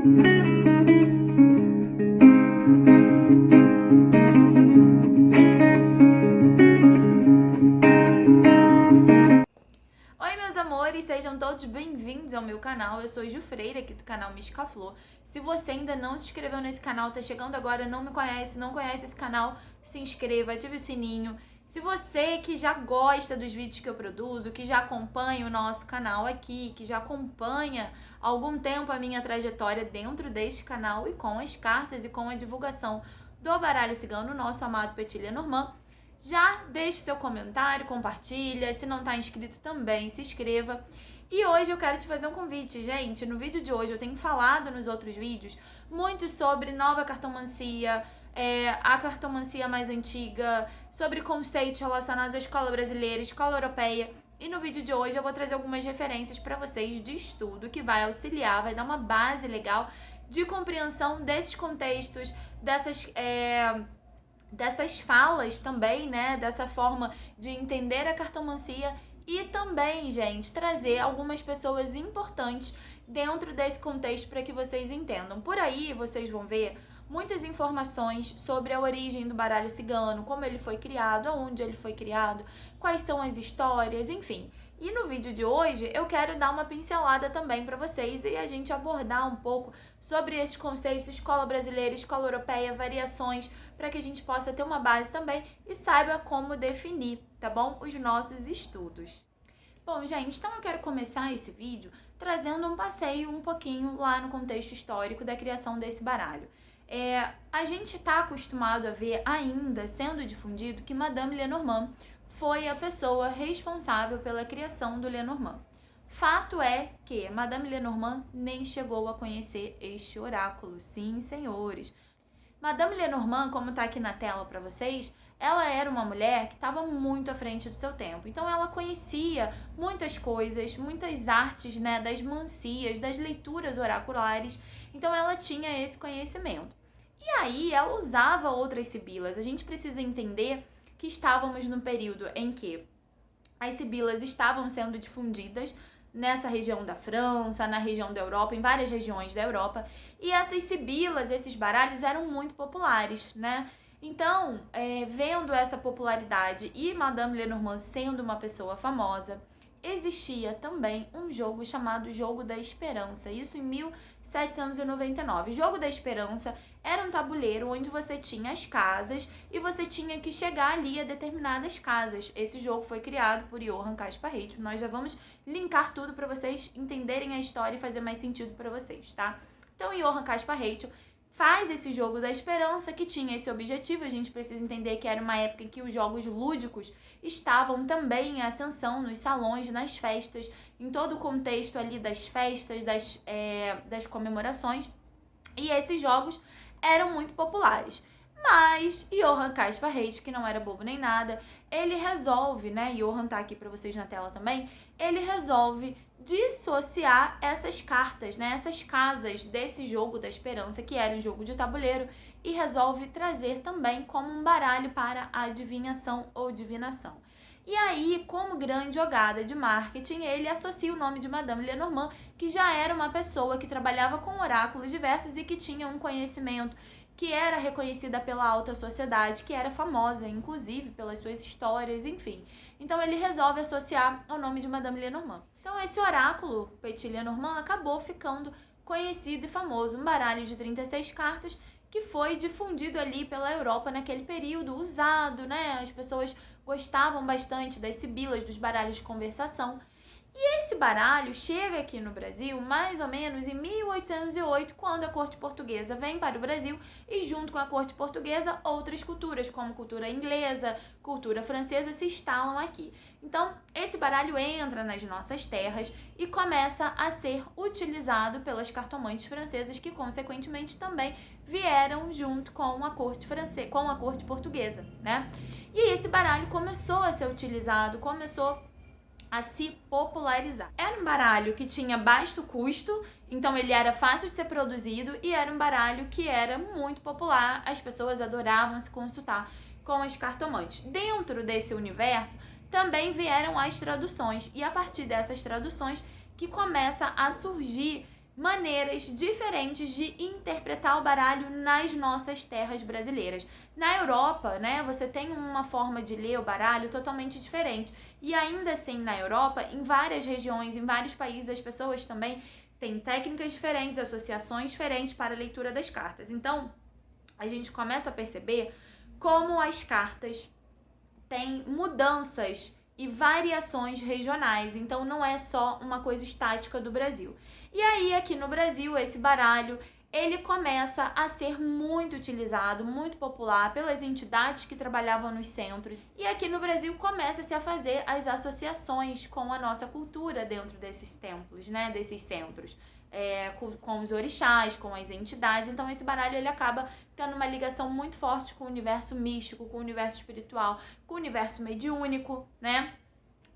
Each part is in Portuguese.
Oi meus amores, sejam todos bem-vindos ao meu canal. Eu sou Ju Freire, aqui do canal Mística Flor. Se você ainda não se inscreveu nesse canal, tá chegando agora, não me conhece, não conhece esse canal, se inscreva, ative o sininho. Se você que já gosta dos vídeos que eu produzo, que já acompanha o nosso canal aqui, que já acompanha há algum tempo a minha trajetória dentro deste canal e com as cartas e com a divulgação do baralho cigano, nosso amado Petit Lenormand, já deixe seu comentário, compartilha, se não está inscrito também, se inscreva. E hoje eu quero te fazer um convite, gente. No vídeo de hoje eu tenho falado nos outros vídeos muito sobre nova cartomancia, a cartomancia mais antiga, sobre conceitos relacionados à escola brasileira, escola europeia. E no vídeo de hoje eu vou trazer algumas referências para vocês de estudo que vai auxiliar, vai dar uma base legal de compreensão desses contextos, dessas falas também, né, dessa forma de entender a cartomancia e também, gente, trazer algumas pessoas importantes dentro desse contexto para que vocês entendam. Por aí vocês vão ver muitas informações sobre a origem do baralho cigano, como ele foi criado, aonde ele foi criado, quais são as histórias, enfim. E no vídeo de hoje eu quero dar uma pincelada também para vocês e a gente abordar um pouco sobre esses conceitos, escola brasileira, escola europeia, variações, para que a gente possa ter uma base também e saiba como definir, tá bom? Os nossos estudos. Bom, gente, então eu quero começar esse vídeo trazendo um passeio um pouquinho lá no contexto histórico da criação desse baralho. A gente está acostumado a ver ainda sendo difundido que Madame Lenormand foi a pessoa responsável pela criação do Lenormand. Fato é que Madame Lenormand nem chegou a conhecer este oráculo. Sim, senhores. Madame Lenormand, como está aqui na tela para vocês, ela era uma mulher que estava muito à frente do seu tempo. Então ela conhecia muitas coisas, muitas artes, né, das mancias, das leituras oraculares. Então ela tinha esse conhecimento. E aí ela usava outras sibilas. A gente precisa entender que estávamos num período em que as sibilas estavam sendo difundidas nessa região da França, na região da Europa, em várias regiões da Europa, e essas sibilas, esses baralhos eram muito populares, né? Então, vendo essa popularidade e Madame Lenormand sendo uma pessoa famosa, existia também um jogo chamado Jogo da Esperança, isso em 1799. O Jogo da Esperança era um tabuleiro onde você tinha as casas e você tinha que chegar ali a determinadas casas. Esse jogo foi criado por Johann Caspar Heydt. Nós já vamos linkar tudo para vocês entenderem a história e fazer mais sentido para vocês, tá? Então, Johann Caspar Heydt faz esse Jogo da Esperança que tinha esse objetivo. A gente precisa entender que era uma época em que os jogos lúdicos estavam também em ascensão nos salões, nas festas, em todo o contexto ali das festas, das comemorações. E esses jogos eram muito populares. Mas Johann Caspar Heydt, que não era bobo nem nada, ele resolve, né, Johann tá aqui para vocês na tela também, ele resolve dissociar essas cartas, né, essas casas desse Jogo da Esperança, que era um jogo de tabuleiro, e resolve trazer também como um baralho para a adivinhação ou divinação. E aí, como grande jogada de marketing, ele associa o nome de Madame Lenormand, que já era uma pessoa que trabalhava com oráculos diversos e que tinha um conhecimento que era reconhecida pela alta sociedade, que era famosa, inclusive, pelas suas histórias, enfim. Então ele resolve associar ao nome de Madame Lenormand. Então esse oráculo, Petit Lenormand, acabou ficando conhecido e famoso, um baralho de 36 cartas que foi difundido ali pela Europa naquele período, usado, né? As pessoas gostavam bastante das sibilas, dos baralhos de conversação. E esse baralho chega aqui no Brasil mais ou menos em 1808, quando a corte portuguesa vem para o Brasil e junto com a corte portuguesa outras culturas, como cultura inglesa, cultura francesa, se instalam aqui. Então, esse baralho entra nas nossas terras e começa a ser utilizado pelas cartomantes francesas que, consequentemente, também vieram junto com a corte francesa, com a corte portuguesa, né? E esse baralho começou a ser utilizado, começou a se popularizar. Era um baralho que tinha baixo custo, então ele era fácil de ser produzido e era um baralho que era muito popular, as pessoas adoravam se consultar com as cartomantes. Dentro desse universo também vieram as traduções e a partir dessas traduções que começa a surgir maneiras diferentes de interpretar o baralho nas nossas terras brasileiras. Na Europa, né, você tem uma forma de ler o baralho totalmente diferente. E ainda assim, na Europa, em várias regiões, em vários países, as pessoas também têm técnicas diferentes, associações diferentes para a leitura das cartas. Então, a gente começa a perceber como as cartas têm mudanças e variações regionais, então não é só uma coisa estática do Brasil. E aí, aqui no Brasil, esse baralho, ele começa a ser muito utilizado, muito popular pelas entidades que trabalhavam nos centros. E aqui no Brasil começa-se a fazer as associações com a nossa cultura dentro desses templos, né, desses centros. Com os orixás, com as entidades. Então esse baralho ele acaba tendo uma ligação muito forte com o universo místico, com o universo espiritual, com o universo mediúnico, né?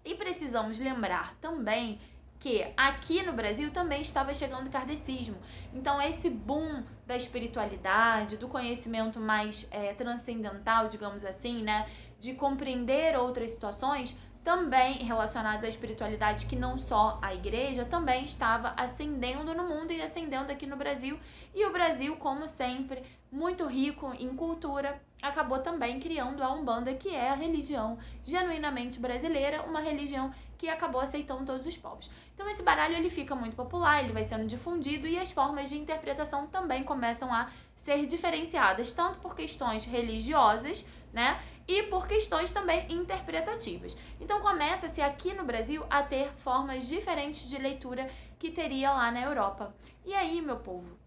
E precisamos lembrar também que aqui no Brasil também estava chegando o kardecismo. Então esse boom da espiritualidade, do conhecimento mais transcendental, digamos assim, né? De compreender outras situações, também relacionados à espiritualidade, que não só a igreja, também estava ascendendo no mundo e ascendendo aqui no Brasil. E o Brasil, como sempre, muito rico em cultura, acabou também criando a Umbanda, que é a religião genuinamente brasileira, uma religião que acabou aceitando todos os povos. Então esse baralho ele fica muito popular, ele vai sendo difundido e as formas de interpretação também começam a ser diferenciadas, tanto por questões religiosas, né, e por questões também interpretativas. Então começa-se aqui no Brasil a ter formas diferentes de leitura que teria lá na Europa. E aí, meu povo,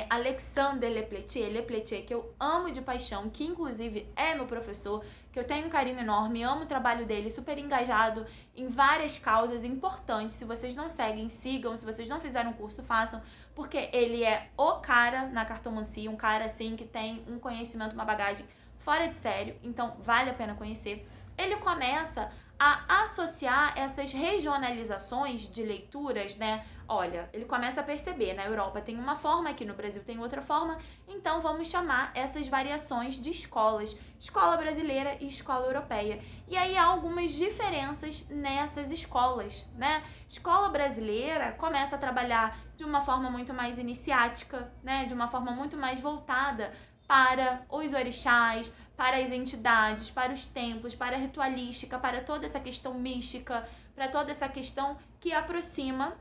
Alexandre Lepeletier, que eu amo de paixão, que inclusive é meu professor, que eu tenho um carinho enorme, amo o trabalho dele, super engajado em várias causas importantes. Se vocês não seguem, sigam. Se vocês não fizeram um curso, façam, porque ele é o cara na cartomancia, um cara assim que tem um conhecimento, uma bagagem fora de sério, então vale a pena conhecer. Ele começa a associar essas regionalizações de leituras, né? Olha, ele começa a perceber, na Europa tem uma forma, aqui no Brasil tem outra forma, então vamos chamar essas variações de escolas, escola brasileira e escola europeia. E aí há algumas diferenças nessas escolas, né? Escola brasileira começa a trabalhar de uma forma muito mais iniciática, né? De uma forma muito mais voltada para os orixás, para as entidades, para os templos, para a ritualística, para toda essa questão mística, para toda essa questão que aproxima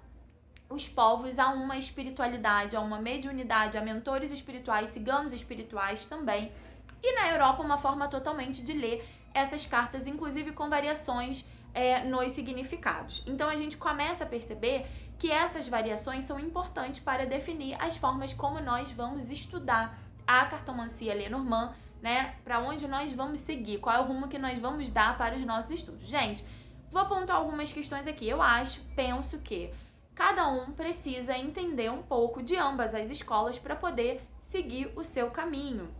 os povos a uma espiritualidade, a uma mediunidade, a mentores espirituais, ciganos espirituais também. E na Europa, uma forma totalmente de ler essas cartas, inclusive com variações nos significados. Então a gente começa a perceber que essas variações são importantes para definir as formas como nós vamos estudar a cartomancia Lenormand, né? Para onde nós vamos seguir, qual é o rumo que nós vamos dar para os nossos estudos. Gente, vou apontar algumas questões aqui. Eu penso que cada um precisa entender um pouco de ambas as escolas para poder seguir o seu caminho.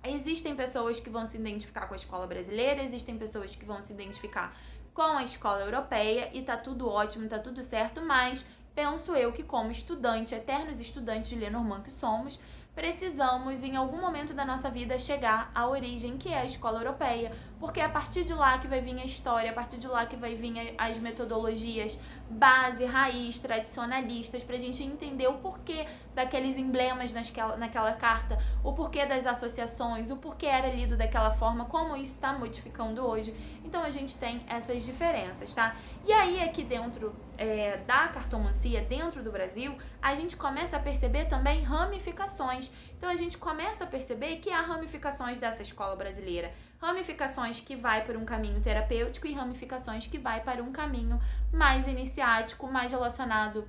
Existem pessoas que vão se identificar com a escola brasileira, existem pessoas que vão se identificar com a escola europeia e tá tudo ótimo, tá tudo certo, mas penso eu que como estudante, eternos estudantes de Lenormand que somos, precisamos, em algum momento da nossa vida, chegar à origem, que é a escola europeia, porque é a partir de lá que vai vir a história, a partir de lá que vai vir as metodologias base, raiz, tradicionalistas, pra gente entender o porquê daqueles emblemas naquela carta, o porquê das associações, o porquê era lido daquela forma, como isso está modificando hoje. Então a gente tem essas diferenças, tá? E aí aqui dentro da cartomancia, dentro do Brasil, a gente começa a perceber também ramificações. Então a gente começa a perceber que há ramificações dessa escola brasileira, ramificações que vai por um caminho terapêutico e ramificações que vai para um caminho mais iniciático, mais relacionado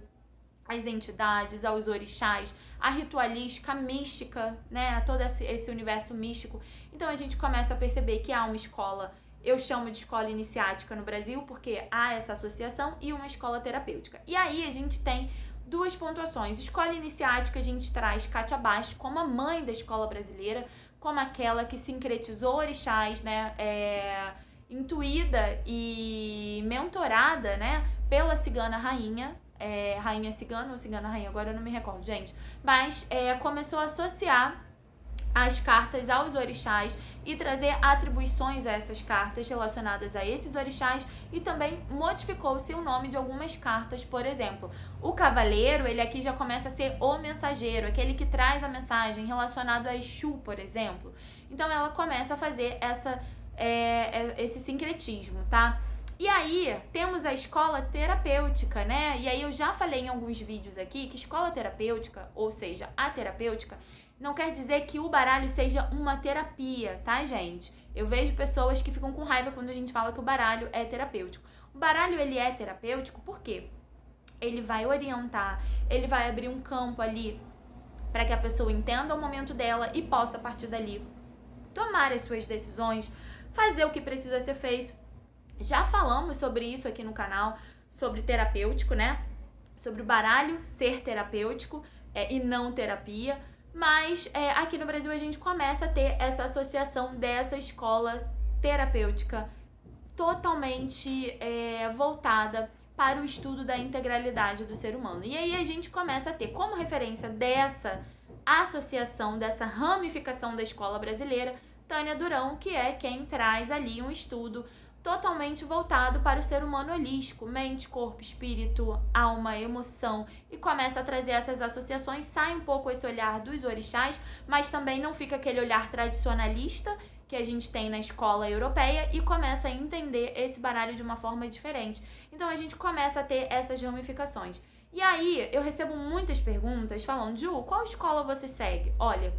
às entidades, aos orixás, à ritualística, à mística, né, a todo esse universo místico. Então a gente começa a perceber que há uma escola, eu chamo de escola iniciática no Brasil, porque há essa associação, e uma escola terapêutica. E aí a gente tem duas pontuações. Escola iniciática, a gente traz Kátia Bastos como a mãe da escola brasileira, como aquela que sincretizou orixás, né, intuída e mentorada, né, pela cigana rainha, rainha cigana ou cigana rainha, agora eu não me recordo, gente, mas começou a associar as cartas aos orixás e trazer atribuições a essas cartas relacionadas a esses orixás, e também modificou-se o nome de algumas cartas. Por exemplo, o cavaleiro, ele aqui já começa a ser o mensageiro, aquele que traz a mensagem relacionado a Exu, por exemplo. Então ela começa a fazer esse sincretismo, tá? E aí, temos a escola terapêutica, né? E aí eu já falei em alguns vídeos aqui que escola terapêutica, ou seja, a terapêutica, não quer dizer que o baralho seja uma terapia, tá, gente? Eu vejo pessoas que ficam com raiva quando a gente fala que o baralho é terapêutico. O baralho, ele é terapêutico por quê? Ele vai orientar, ele vai abrir um campo ali para que a pessoa entenda o momento dela e possa, a partir dali, tomar as suas decisões, fazer o que precisa ser feito. Já falamos sobre isso aqui no canal, sobre terapêutico, né? Sobre o baralho ser terapêutico e não terapia. Mas aqui no Brasil a gente começa a ter essa associação dessa escola terapêutica totalmente voltada para o estudo da integralidade do ser humano. E aí a gente começa a ter como referência dessa associação, dessa ramificação da escola brasileira, Tânia Durão, que é quem traz ali um estudo totalmente voltado para o ser humano holístico, mente, corpo, espírito, alma, emoção, e começa a trazer essas associações, sai um pouco esse olhar dos orixás, mas também não fica aquele olhar tradicionalista que a gente tem na escola europeia, e começa a entender esse baralho de uma forma diferente. Então a gente começa a ter essas ramificações. E aí eu recebo muitas perguntas falando: Ju, qual escola você segue? Olha,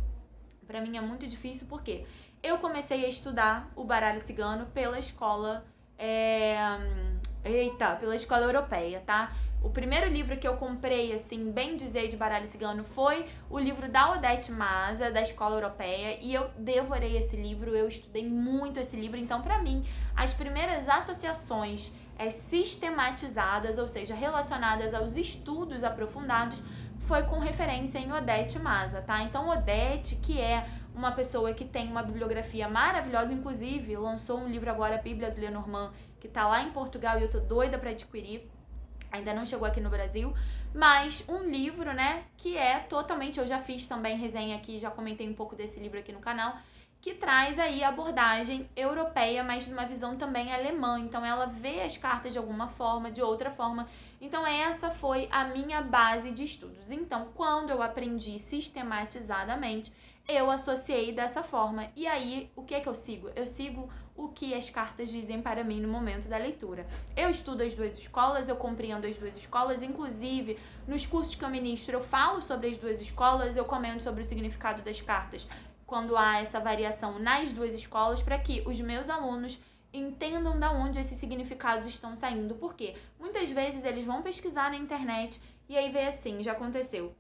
pra mim é muito difícil porque eu comecei a estudar o baralho cigano pela escola pela escola europeia, tá? O primeiro livro que eu comprei, assim, bem dizer, de baralho cigano foi o livro da Odete Maza, da escola europeia, e eu devorei esse livro, eu estudei muito esse livro. Então, pra mim, as primeiras associações sistematizadas, ou seja, relacionadas aos estudos aprofundados, foi com referência em Odete Maza, tá? Então, Odete, que é uma pessoa que tem uma bibliografia maravilhosa, inclusive lançou um livro agora, a Bíblia do Lenormand, que tá lá em Portugal e eu tô doida pra adquirir, ainda não chegou aqui no Brasil, mas um livro, né, que é totalmente, eu já fiz também resenha aqui, já comentei um pouco desse livro aqui no canal, que traz aí a abordagem europeia, mas numa visão também alemã. Então ela vê as cartas de alguma forma, de outra forma. Então essa foi a minha base de estudos. Então, quando eu aprendi sistematizadamente, eu associei dessa forma. E aí, o que é que eu sigo? Eu sigo o que as cartas dizem para mim no momento da leitura. Eu estudo as duas escolas, eu compreendo as duas escolas, inclusive nos cursos que eu ministro eu falo sobre as duas escolas, eu comento sobre o significado das cartas quando há essa variação nas duas escolas, para que os meus alunos entendam de onde esses significados estão saindo. Porque muitas vezes eles vão pesquisar na internet e aí vê assim, já aconteceu.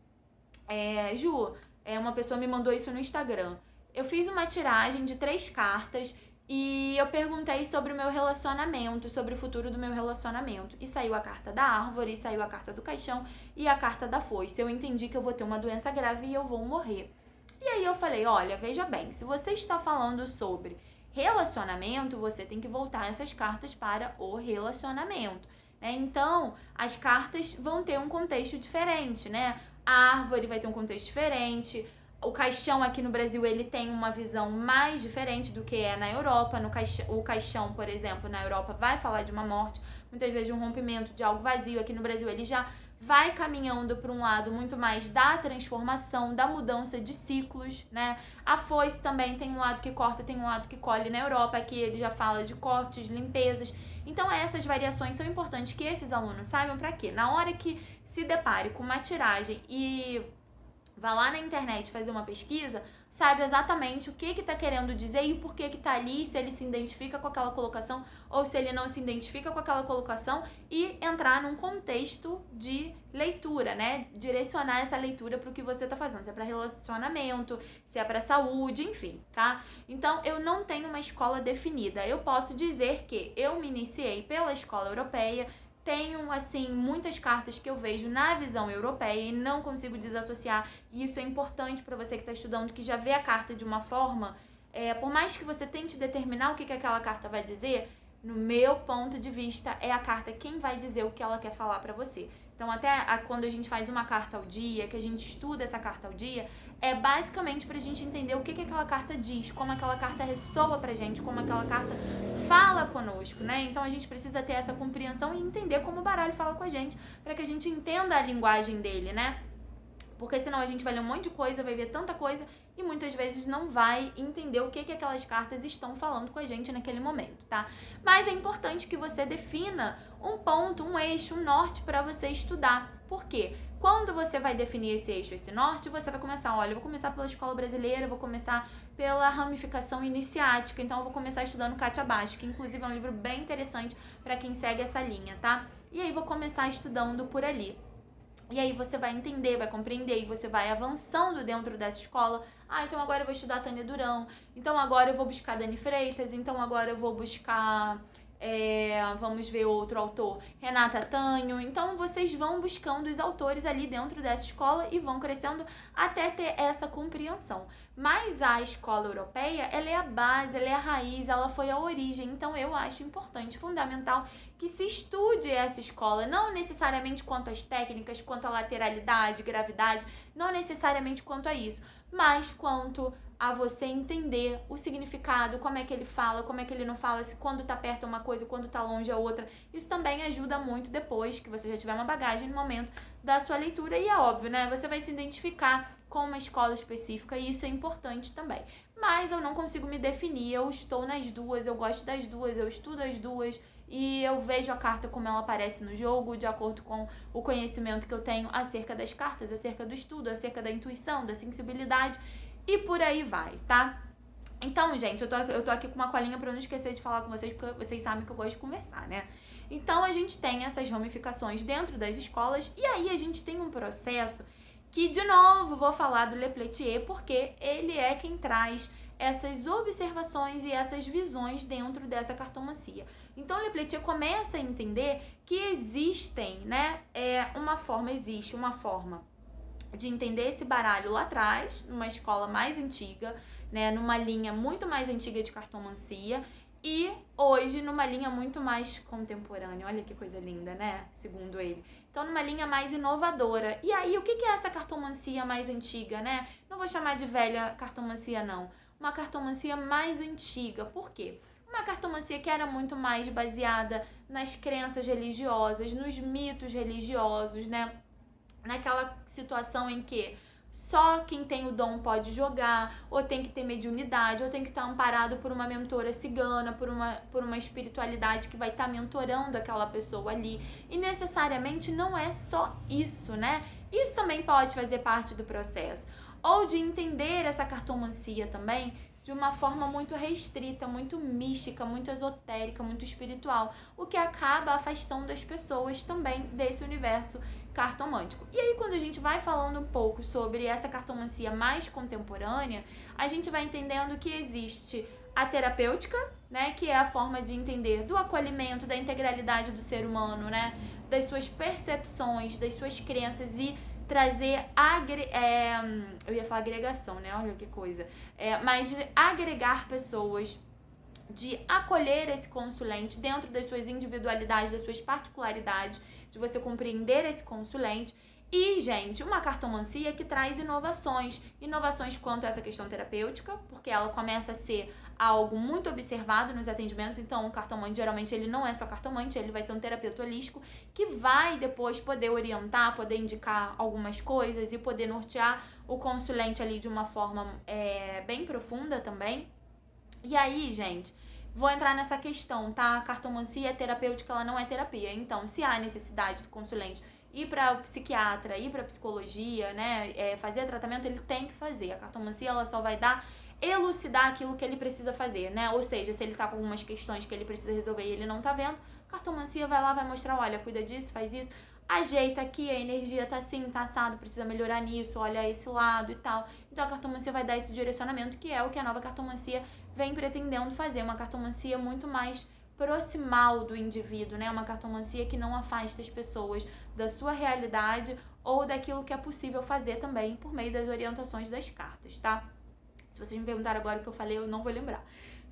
Ju, uma pessoa me mandou isso no Instagram. Eu fiz uma tiragem de 3 cartas e eu perguntei sobre o meu relacionamento, sobre o futuro do meu relacionamento. E saiu a carta da árvore, saiu a carta do caixão e a carta da foice. Eu entendi que eu vou ter uma doença grave e eu vou morrer. E aí eu falei, olha, veja bem, se você está falando sobre relacionamento, você tem que voltar essas cartas para o relacionamento, né? Então, as cartas vão ter um contexto diferente, né? A árvore vai ter um contexto diferente, o caixão aqui no Brasil, ele tem uma visão mais diferente do que é na Europa. O caixão, por exemplo, na Europa vai falar de uma morte, muitas vezes de um rompimento, de algo vazio. Aqui no Brasil, ele já vai caminhando para um lado muito mais da transformação, da mudança de ciclos, né? A foice também tem um lado que corta, tem um lado que colhe. Na Europa, aqui ele já fala de cortes, limpezas. Então essas variações são importantes que esses alunos saibam, para quê? Na hora que se depare com uma tiragem e vá lá na internet fazer uma pesquisa, sabe exatamente o que está querendo dizer e o porquê que está ali, se ele se identifica com aquela colocação ou se ele não se identifica com aquela colocação, e entrar num contexto de leitura, né? Direcionar essa leitura para o que você está fazendo, se é para relacionamento, se é para saúde, enfim, tá? Então, eu não tenho uma escola definida. Eu posso dizer que eu me iniciei pela escola europeia, tenho, assim, muitas cartas que eu vejo na visão europeia e não consigo desassociar. E isso é importante para você que está estudando, que já vê a carta de uma forma, por mais que você tente determinar o que aquela carta vai dizer, no meu ponto de vista, é a carta quem vai dizer o que ela quer falar para você. Então, até quando a gente faz uma carta ao dia, que a gente estuda essa carta ao dia, é basicamente pra gente entender o que aquela carta diz, como aquela carta ressoa pra gente, como aquela carta fala conosco, né? Então, a gente precisa ter essa compreensão e entender como o baralho fala com a gente, pra que a gente entenda a linguagem dele, né? Porque senão a gente vai ler um monte de coisa, vai ver tanta coisa e muitas vezes não vai entender o que aquelas cartas estão falando com a gente naquele momento, tá? Mas é importante que você defina um ponto, um eixo, um norte para você estudar. Por quê? Quando você vai definir esse eixo, esse norte, você vai começar, olha, eu vou começar pela escola brasileira, eu vou começar pela ramificação iniciática, então eu vou começar estudando Kátia Abaixo, que inclusive é um livro bem interessante para quem segue essa linha, tá? E aí vou começar estudando por ali. E aí você vai entender, vai compreender e você vai avançando dentro dessa escola. Ah, então agora eu vou estudar Tânia Durão. Então agora eu vou buscar Dani Freitas. Então agora eu vou buscar, vamos ver outro autor, Renata Tânio. Então vocês vão buscando os autores ali dentro dessa escola e vão crescendo até ter essa compreensão. Mas a escola europeia, ela é a base, ela é a raiz, ela foi a origem. Então eu acho importante, fundamental, que se estude essa escola, não necessariamente quanto às técnicas, quanto à lateralidade, gravidade, não necessariamente quanto a isso, mas quanto a você entender o significado, como é que ele fala, como é que ele não fala, se quando tá perto é uma coisa, quando tá longe é outra. Isso também ajuda muito depois que você já tiver uma bagagem no momento da sua leitura. E é óbvio, né? Você vai se identificar com uma escola específica e isso é importante também. Mas eu não consigo me definir, eu estou nas duas, eu gosto das duas, eu estudo as duas e eu vejo a carta como ela aparece no jogo, de acordo com o conhecimento que eu tenho acerca das cartas, acerca do estudo, acerca da intuição, da sensibilidade e por aí vai, tá? Então, gente, eu tô aqui com uma colinha pra eu não esquecer de falar com vocês, porque vocês sabem que eu gosto de conversar, né? Então, a gente tem essas ramificações dentro das escolas e aí a gente tem um processo que, de novo, vou falar do Lepeletier, porque ele é quem traz essas observações e essas visões dentro dessa cartomancia. Então, o Lepeletier começa a entender que existem, né, existe uma forma de entender esse baralho lá atrás, numa escola mais antiga, né, numa linha muito mais antiga de cartomancia, e hoje numa linha muito mais contemporânea. Olha que coisa linda, né? Segundo ele. Então, numa linha mais inovadora. E aí, o que é essa cartomancia mais antiga, né? Não vou chamar de velha cartomancia, não. Uma cartomancia mais antiga. Por quê? Uma cartomancia que era muito mais baseada nas crenças religiosas, nos mitos religiosos, né? Naquela situação em que só quem tem o dom pode jogar, ou tem que ter mediunidade, ou tem que estar amparado por uma mentora cigana, por uma espiritualidade que vai estar mentorando aquela pessoa ali. E necessariamente não é só isso, né? Isso também pode fazer parte do processo. Ou de entender essa cartomancia também de uma forma muito restrita, muito mística, muito esotérica, muito espiritual, o que acaba afastando as pessoas também desse universo cartomântico. E aí, quando a gente vai falando um pouco sobre essa cartomancia mais contemporânea, a gente vai entendendo que existe a terapêutica, né, que é a forma de entender do acolhimento, da integralidade do ser humano, né, das suas percepções, das suas crenças e trazer, eu ia falar agregação, né, olha que coisa, mas de agregar pessoas, de acolher esse consulente dentro das suas individualidades, das suas particularidades, de você compreender esse consulente. E, gente, uma cartomancia que traz inovações quanto a essa questão terapêutica, porque ela começa a ser algo muito observado nos atendimentos. Então, o cartomante, geralmente, ele não é só cartomante, ele vai ser um terapeuta holístico que vai depois poder orientar, poder indicar algumas coisas e poder nortear o consulente ali de uma forma bem profunda também. E aí, gente, vou entrar nessa questão, tá? A cartomancia terapêutica, ela não é terapia. Então, se há necessidade do consulente ir para o psiquiatra, ir para psicologia, né, fazer tratamento, ele tem que fazer. A cartomancia, ela só vai elucidar aquilo que ele precisa fazer, né? Ou seja, se ele tá com algumas questões que ele precisa resolver e ele não tá vendo, a cartomancia vai lá, vai mostrar, olha, cuida disso, faz isso, ajeita aqui, a energia tá assim, tá assado, precisa melhorar nisso, olha esse lado e tal. Então a cartomancia vai dar esse direcionamento, que é o que a nova cartomancia vem pretendendo fazer, uma cartomancia muito mais proximal do indivíduo, né? Uma cartomancia que não afasta as pessoas da sua realidade ou daquilo que é possível fazer também por meio das orientações das cartas, tá? Se vocês me perguntaram agora o que eu falei, eu não vou lembrar.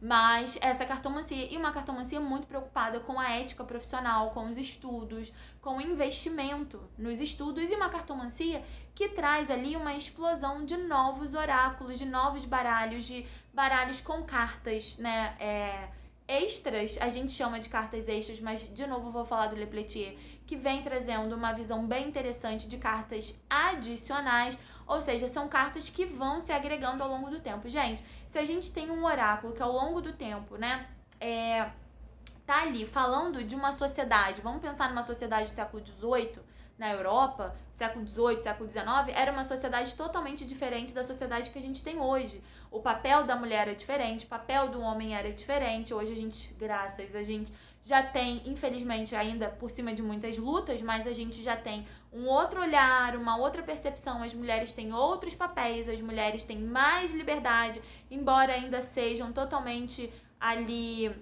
Mas essa cartomancia, e uma cartomancia muito preocupada com a ética profissional, com os estudos, com o investimento nos estudos, e uma cartomancia que traz ali uma explosão de novos oráculos, de novos baralhos, de baralhos com cartas, né, extras. A gente chama de cartas extras, mas de novo vou falar do Le Pletier, que vem trazendo uma visão bem interessante de cartas adicionais, ou seja, são cartas que vão se agregando ao longo do tempo. Gente, se a gente tem um oráculo que ao longo do tempo, né, tá ali falando de uma sociedade, vamos pensar numa sociedade do século XVIII, na Europa, século XVIII, século XIX, era uma sociedade totalmente diferente da sociedade que a gente tem hoje. O papel da mulher era diferente, o papel do homem era diferente. Hoje a gente já tem, infelizmente, ainda por cima de muitas lutas, mas a gente já tem um outro olhar, uma outra percepção. As mulheres têm outros papéis, as mulheres têm mais liberdade, embora ainda sejam totalmente ali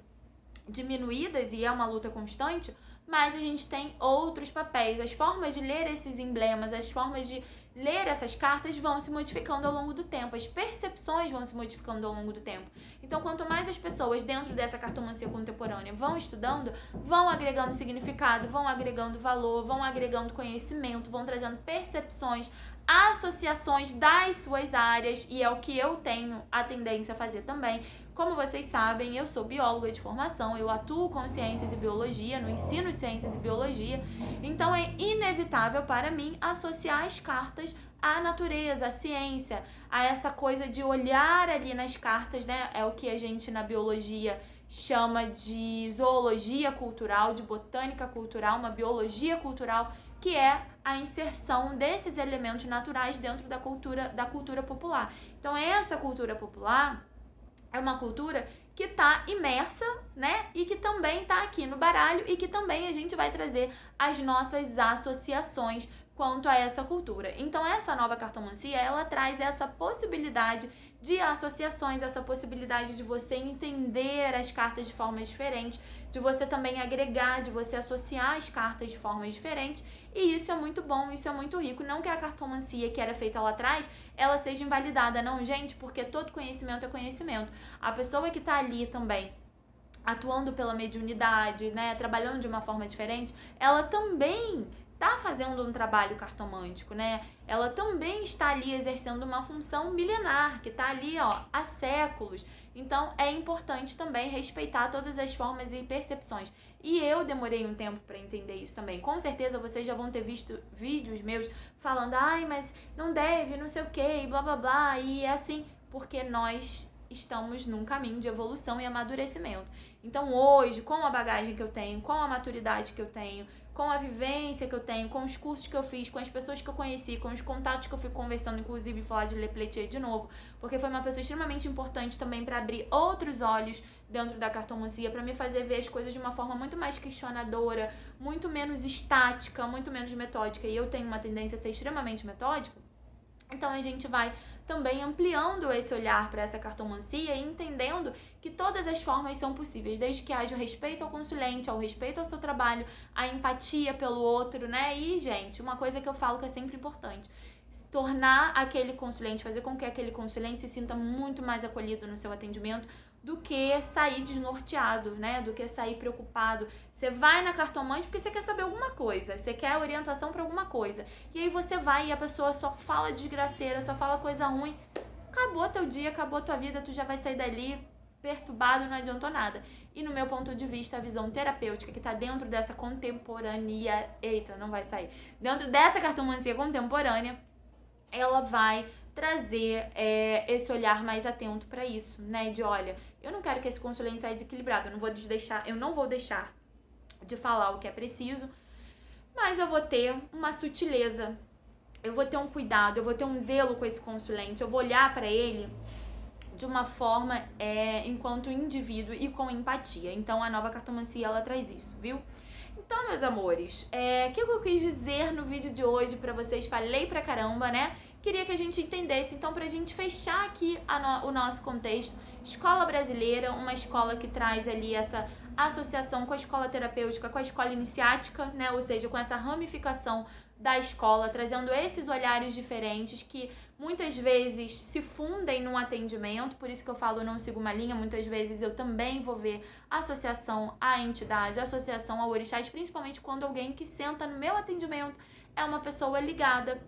diminuídas, e é uma luta constante, mas a gente tem outros papéis. As formas de ler esses emblemas, as formas de ler essas cartas vão se modificando ao longo do tempo, as percepções vão se modificando ao longo do tempo. Então, quanto mais as pessoas dentro dessa cartomancia contemporânea vão estudando, vão agregando significado, vão agregando valor, vão agregando conhecimento, vão trazendo percepções, associações das suas áreas, e é o que eu tenho a tendência a fazer também. Como vocês sabem, eu sou bióloga de formação, eu atuo com ciências e biologia, no ensino de ciências e biologia, então é inevitável para mim associar as cartas à natureza, à ciência, a essa coisa de olhar ali nas cartas, né? É o que a gente na biologia chama de zoologia cultural, de botânica cultural, uma biologia cultural, que é a inserção desses elementos naturais dentro da cultura popular. Então, essa cultura popular é uma cultura que está imersa, né? E que também está aqui no baralho, e que também a gente vai trazer as nossas associações quanto a essa cultura. Então, essa nova cartomancia, ela traz essa possibilidade de associações, essa possibilidade de você entender as cartas de formas diferentes, de você também agregar, de você associar as cartas de formas diferentes, e isso é muito bom, isso é muito rico. Não que a cartomancia que era feita lá atrás, ela seja invalidada, não, gente, porque todo conhecimento é conhecimento. A pessoa que está ali também atuando pela mediunidade, né, trabalhando de uma forma diferente, ela também tá fazendo um trabalho cartomântico, né? Ela também está ali exercendo uma função milenar, que tá ali, ó, há séculos. Então, é importante também respeitar todas as formas e percepções. E eu demorei um tempo para entender isso também. Com certeza vocês já vão ter visto vídeos meus falando, ai, mas não deve, não sei o que, blá blá blá. E é assim, porque nós estamos num caminho de evolução e amadurecimento. Então, hoje, com a bagagem que eu tenho, com a maturidade que eu tenho, com a vivência que eu tenho, com os cursos que eu fiz, com as pessoas que eu conheci, com os contatos que eu fui conversando, inclusive falar de Le Pletier de novo, porque foi uma pessoa extremamente importante também para abrir outros olhos dentro da cartomancia, para me fazer ver as coisas de uma forma muito mais questionadora, muito menos estática, muito menos metódica, e eu tenho uma tendência a ser extremamente metódica. Então a gente vai também ampliando esse olhar para essa cartomancia e entendendo que todas as formas são possíveis, desde que haja o respeito ao consulente, ao respeito ao seu trabalho, a empatia pelo outro, né? E, gente, uma coisa que eu falo que é sempre importante, tornar aquele consulente, fazer com que aquele consulente se sinta muito mais acolhido no seu atendimento, do que sair desnorteado, né? Do que sair preocupado. Você vai na cartomante porque você quer saber alguma coisa, você quer orientação para alguma coisa. E aí você vai e a pessoa só fala desgraceira, só fala coisa ruim. Acabou teu dia, acabou tua vida, tu já vai sair dali perturbado, não adiantou nada. E no meu ponto de vista, a visão terapêutica que tá dentro dessa contemporânea... Eita, não vai sair. Dentro dessa cartomancia contemporânea, ela vai trazer esse olhar mais atento para isso, né? De, olha, eu não quero que esse consulente saia desequilibrado, eu não vou deixar de falar o que é preciso, mas eu vou ter uma sutileza, eu vou ter um cuidado, eu vou ter um zelo com esse consulente, eu vou olhar para ele de uma forma enquanto indivíduo e com empatia. Então, a nova cartomancia, ela traz isso, viu? Então, meus amores, o que eu quis dizer no vídeo de hoje pra vocês? Falei pra caramba, né? Queria que a gente entendesse, então, pra gente fechar aqui o nosso contexto, escola brasileira, uma escola que traz ali essa associação com a escola terapêutica, com a escola iniciática, né? Ou seja, com essa ramificação da escola, trazendo esses olhares diferentes que muitas vezes se fundem num atendimento, por isso que eu falo, eu não sigo uma linha, muitas vezes eu também vou ver associação à entidade, associação ao orixás, principalmente quando alguém que senta no meu atendimento é uma pessoa ligada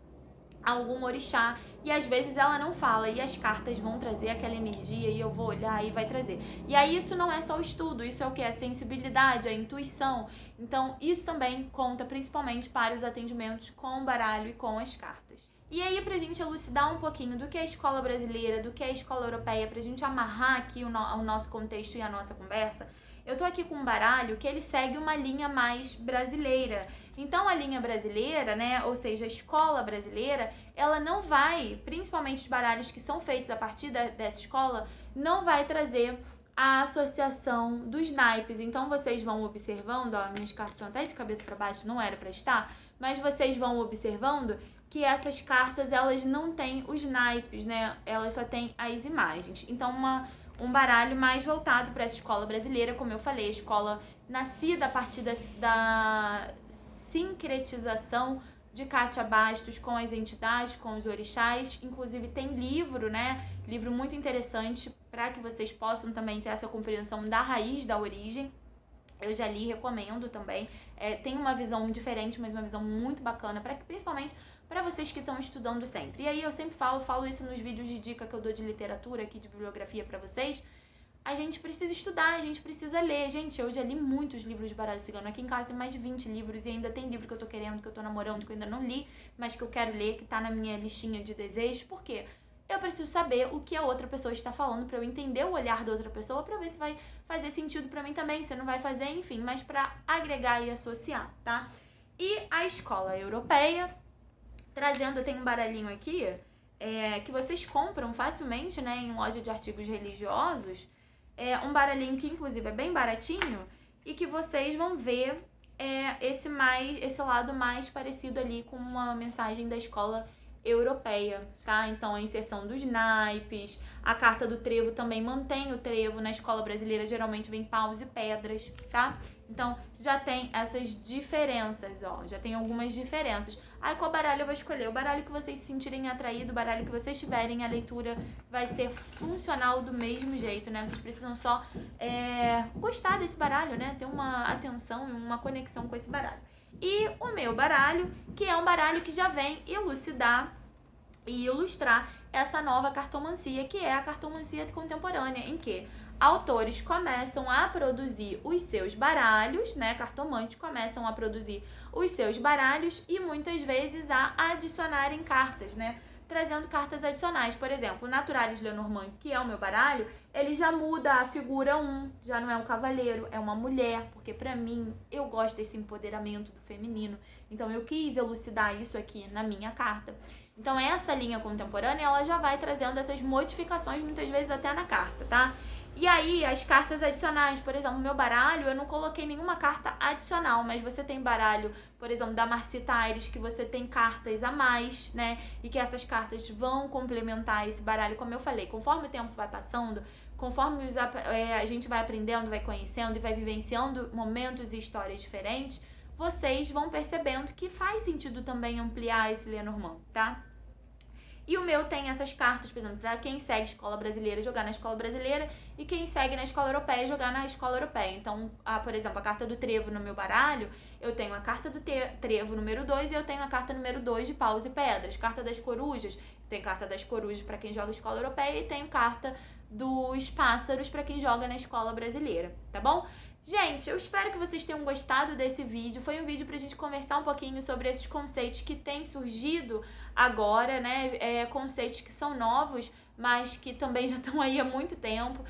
a algum orixá, e às vezes ela não fala, e as cartas vão trazer aquela energia, e eu vou olhar e vai trazer. E aí isso não é só o estudo, isso é o que? A sensibilidade, a intuição. Então isso também conta principalmente para os atendimentos com o baralho e com as cartas. E aí, pra gente elucidar um pouquinho do que é a escola brasileira, do que é a escola europeia, pra gente amarrar aqui o nosso contexto e a nossa conversa, eu tô aqui com um baralho que ele segue uma linha mais brasileira. Então, a linha brasileira, né, ou seja, a escola brasileira, ela não vai, principalmente os baralhos que são feitos a partir dessa escola, não vai trazer a associação dos naipes. Então, vocês vão observando, ó, minhas cartas estão até de cabeça para baixo, não era para estar, mas vocês vão observando que essas cartas, elas não têm os naipes, né? Elas só têm as imagens. Então, um baralho mais voltado para essa escola brasileira, como eu falei, a escola nascida a partir da sincretização de Kátia Bastos com as entidades, com os orixás. Inclusive tem livro, né? Livro muito interessante para que vocês possam também ter essa compreensão da raiz, da origem. Eu já li, recomendo também. Tem uma visão diferente, mas uma visão muito bacana, principalmente para vocês que estão estudando sempre. E aí eu sempre falo isso nos vídeos de dica que eu dou de literatura aqui, de bibliografia para vocês. A gente precisa estudar, a gente precisa ler. Gente, eu já li muitos livros de baralho cigano. Aqui em casa tem mais de 20 livros e ainda tem livro que eu tô querendo, que eu tô namorando, que eu ainda não li, mas que eu quero ler, que tá na minha listinha de desejos. Por quê? Eu preciso saber o que a outra pessoa está falando para eu entender o olhar da outra pessoa, para ver se vai fazer sentido para mim também, se não vai fazer, enfim, mas para agregar e associar, tá? E a escola europeia, trazendo, eu tenho um baralhinho aqui, que vocês compram facilmente, né, em loja de artigos religiosos, um baralhinho que inclusive é bem baratinho e que vocês vão ver esse lado mais parecido ali com uma mensagem da escola europeia, tá? Então a inserção dos naipes, a carta do trevo também mantém o trevo, na escola brasileira geralmente vem paus e pedras, tá? Então já tem essas diferenças, ó, já tem algumas diferenças. Aí qual baralho eu vou escolher? O baralho que vocês se sentirem atraído, o baralho que vocês tiverem, a leitura vai ser funcional do mesmo jeito, né? Vocês precisam só gostar desse baralho, né? Ter uma atenção e uma conexão com esse baralho. E o meu baralho, que é um baralho que já vem elucidar e ilustrar essa nova cartomancia, que é a cartomancia contemporânea, em que autores começam a produzir os seus baralhos, né? Cartomantes começam a produzir os seus baralhos e muitas vezes a adicionarem cartas, né? Trazendo cartas adicionais. Por exemplo, o Naturalis Lenormand, que é o meu baralho, ele já muda a figura 1, já não é um cavaleiro, é uma mulher, porque pra mim, eu gosto desse empoderamento do feminino, então eu quis elucidar isso aqui na minha carta. Então essa linha contemporânea, ela já vai trazendo essas modificações, muitas vezes até na carta, tá? E aí, as cartas adicionais, por exemplo, no meu baralho, eu não coloquei nenhuma carta adicional, mas você tem baralho, por exemplo, da Marcita Aires, que você tem cartas a mais, né? E que essas cartas vão complementar esse baralho, como eu falei, conforme o tempo vai passando, conforme a gente vai aprendendo, vai conhecendo e vai vivenciando momentos e histórias diferentes, vocês vão percebendo que faz sentido também ampliar esse Lenormand, tá? E o meu tem essas cartas, por exemplo, para quem segue escola brasileira, jogar na escola brasileira, e quem segue na escola europeia, jogar na escola europeia. Então, por exemplo, a carta do trevo no meu baralho, eu tenho a carta do trevo número 2 e eu tenho a carta número 2 de paus e pedras. Carta das corujas, tem carta das corujas para quem joga escola europeia e tem carta dos pássaros para quem joga na escola brasileira, tá bom? Gente, eu espero que vocês tenham gostado desse vídeo. Foi um vídeo pra gente conversar um pouquinho sobre esses conceitos que têm surgido agora, né? Conceitos que são novos, mas que também já estão aí há muito tempo.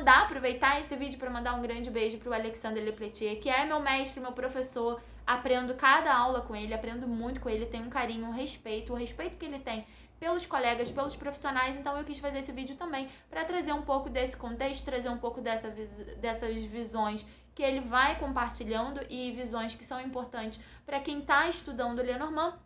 Aproveitar esse vídeo para mandar um grande beijo pro Alexandre Lepletier, que é meu mestre, meu professor. Aprendo cada aula com ele, aprendo muito com ele, tenho um carinho, um respeito, o respeito que ele tem pelos colegas, pelos profissionais. Então eu quis fazer esse vídeo também para trazer um pouco desse contexto, trazer um pouco dessas visões que ele vai compartilhando e visões que são importantes para quem está estudando Lenormand.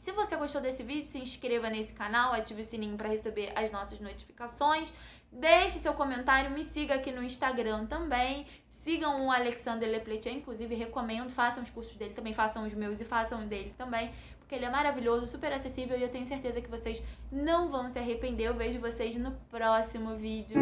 Se você gostou desse vídeo, se inscreva nesse canal, ative o sininho para receber as nossas notificações. Deixe seu comentário, me siga aqui no Instagram também. Sigam o Alexandre Lepletia, inclusive recomendo, façam os cursos dele também, façam os meus e façam os dele também, porque ele é maravilhoso, super acessível e eu tenho certeza que vocês não vão se arrepender. Eu vejo vocês no próximo vídeo.